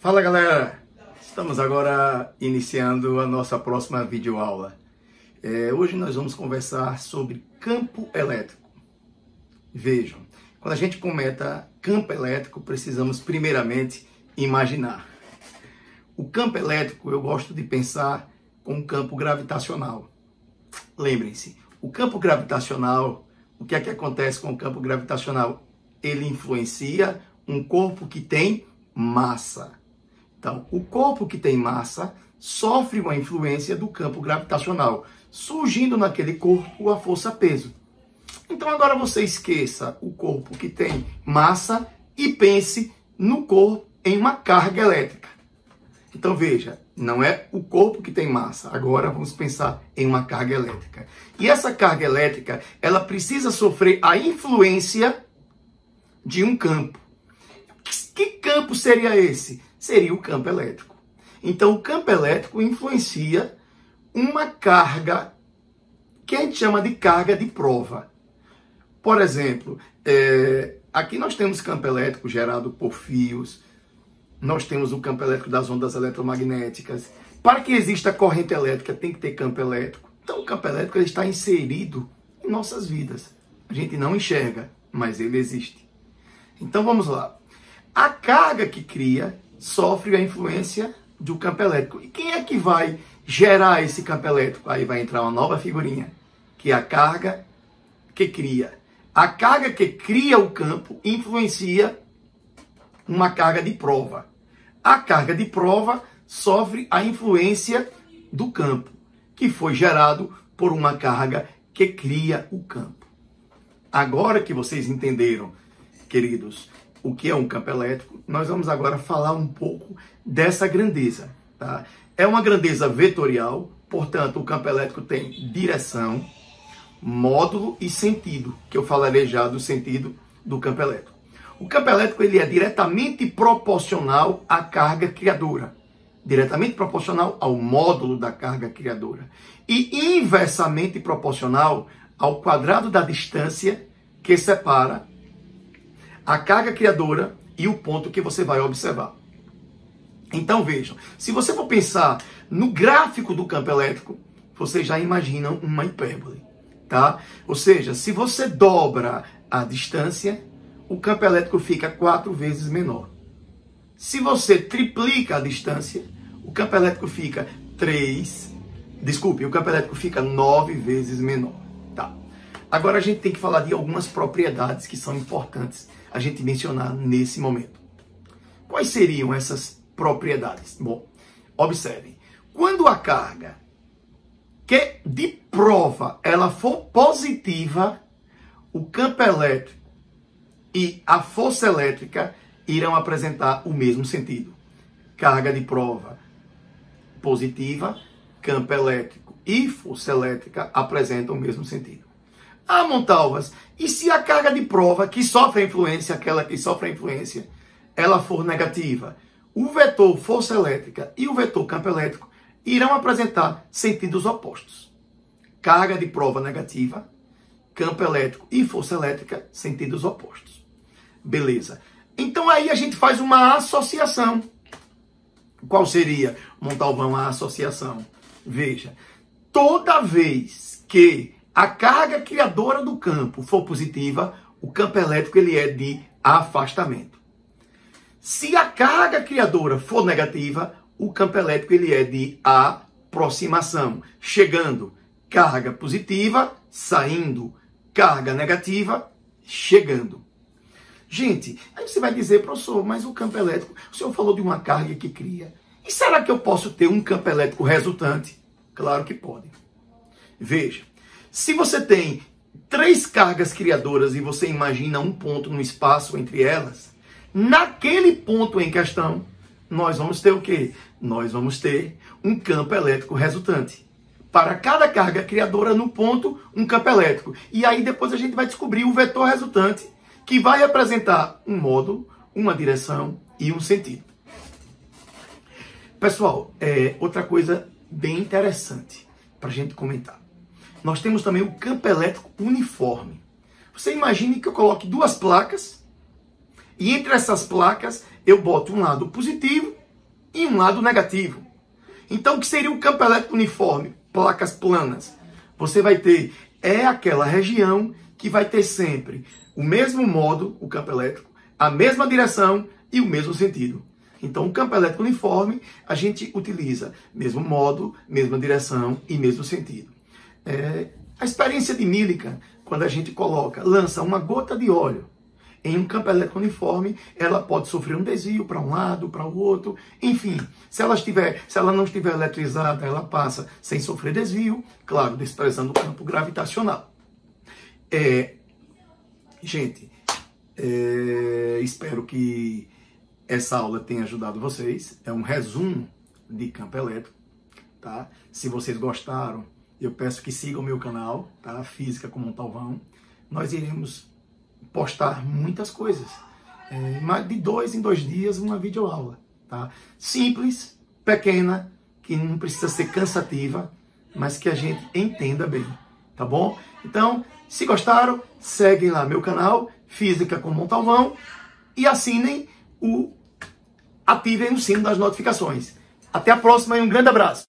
Fala galera, estamos agora iniciando a nossa próxima videoaula. Hoje nós vamos conversar sobre campo elétrico. Vejam, quando a gente comenta campo elétrico, precisamos primeiramente imaginar. O campo elétrico eu gosto de pensar como campo gravitacional. Lembrem-se, o campo gravitacional, o que é que acontece com o campo gravitacional? Ele influencia um corpo que tem massa. Então, o corpo que tem massa sofre uma influência do campo gravitacional, surgindo naquele corpo a força-peso. Então, agora você esqueça o corpo que tem massa e pense no corpo em uma carga elétrica. Então, veja, não é o corpo que tem massa. Agora vamos pensar em uma carga elétrica. E essa carga elétrica, ela precisa sofrer a influência de um campo. Que campo seria esse? Seria o campo elétrico. Então, o campo elétrico influencia uma carga que a gente chama de carga de prova. Por exemplo, aqui nós temos campo elétrico gerado por fios, nós temos o campo elétrico das ondas eletromagnéticas. Para que exista corrente elétrica, tem que ter campo elétrico. Então, o campo elétrico ele está inserido em nossas vidas. A gente não enxerga, mas ele existe. Então, vamos lá. A carga que cria sofre a influência do campo elétrico. E quem é que vai gerar esse campo elétrico? Aí vai entrar uma nova figurinha, que é a carga que cria. A carga que cria o campo influencia uma carga de prova. A carga de prova sofre a influência do campo, que foi gerado por uma carga que cria o campo. Agora que vocês entenderam, queridos, o que é um campo elétrico, nós vamos agora falar um pouco dessa grandeza. Tá? É uma grandeza vetorial, portanto, o campo elétrico tem direção, módulo e sentido, que eu falarei já do sentido do campo elétrico. O campo elétrico ele é diretamente proporcional à carga criadora, diretamente proporcional ao módulo da carga criadora e inversamente proporcional ao quadrado da distância que separa a carga criadora e o ponto que você vai observar. Então vejam, se você for pensar no gráfico do campo elétrico, vocês já imaginam uma hipérbole, tá? Ou seja, se você dobra a distância, o campo elétrico fica 4 vezes menor. Se você triplica a distância, o campo elétrico fica 9 vezes menor, tá? Agora a gente tem que falar de algumas propriedades que são importantes a gente mencionar nesse momento. Quais seriam essas propriedades? Bom, observem. Quando a carga que de prova ela for positiva, o campo elétrico e a força elétrica irão apresentar o mesmo sentido. Carga de prova positiva, campo elétrico e força elétrica apresentam o mesmo sentido. Ah, Montalvas, e se a carga de prova que sofre a influência, aquela que sofre a influência, ela for negativa? O vetor força elétrica e o vetor campo elétrico irão apresentar sentidos opostos. Carga de prova negativa, campo elétrico e força elétrica, sentidos opostos. Beleza. Então aí a gente faz uma associação. Qual seria, Montalvão, a associação? Veja, toda vez que a carga criadora do campo for positiva, o campo elétrico ele é de afastamento. Se a carga criadora for negativa, o campo elétrico ele é de aproximação. Chegando, carga positiva, saindo, carga negativa, chegando. Gente, aí você vai dizer, professor, mas o campo elétrico, o senhor falou de uma carga que cria. E será que eu posso ter um campo elétrico resultante? Claro que pode. Veja. Se você tem 3 cargas criadoras e você imagina um ponto no espaço entre elas, naquele ponto em questão, nós vamos ter o quê? Nós vamos ter um campo elétrico resultante. Para cada carga criadora no ponto, um campo elétrico. E aí depois a gente vai descobrir o vetor resultante, que vai apresentar um módulo, uma direção e um sentido. Pessoal, outra coisa bem interessante para a gente comentar. Nós temos também o campo elétrico uniforme. Você imagine que eu coloque 2 placas e entre essas placas eu boto um lado positivo e um lado negativo. Então, o que seria o campo elétrico uniforme? Placas planas. Você vai ter, aquela região que vai ter sempre o mesmo modo, o campo elétrico, a mesma direção e o mesmo sentido. Então, o campo elétrico uniforme, a gente utiliza mesmo modo, mesma direção e mesmo sentido. A experiência de Millikan, quando a gente lança uma gota de óleo em um campo elétrico uniforme, ela pode sofrer um desvio para um lado, para o outro. Enfim, se ela não estiver eletrizada, ela passa sem sofrer desvio, claro, desprezando o campo gravitacional. Gente, espero que essa aula tenha ajudado vocês. É um resumo de campo elétrico, tá? Se vocês gostaram, eu peço que sigam o meu canal, tá? Física com Montalvão. Nós iremos postar muitas coisas. De 2 em 2 dias, uma videoaula, tá? Simples, pequena, que não precisa ser cansativa, mas que a gente entenda bem, tá bom? Então, se gostaram, seguem lá meu canal, Física com Montalvão, e ativem o sino das notificações. Até a próxima e um grande abraço!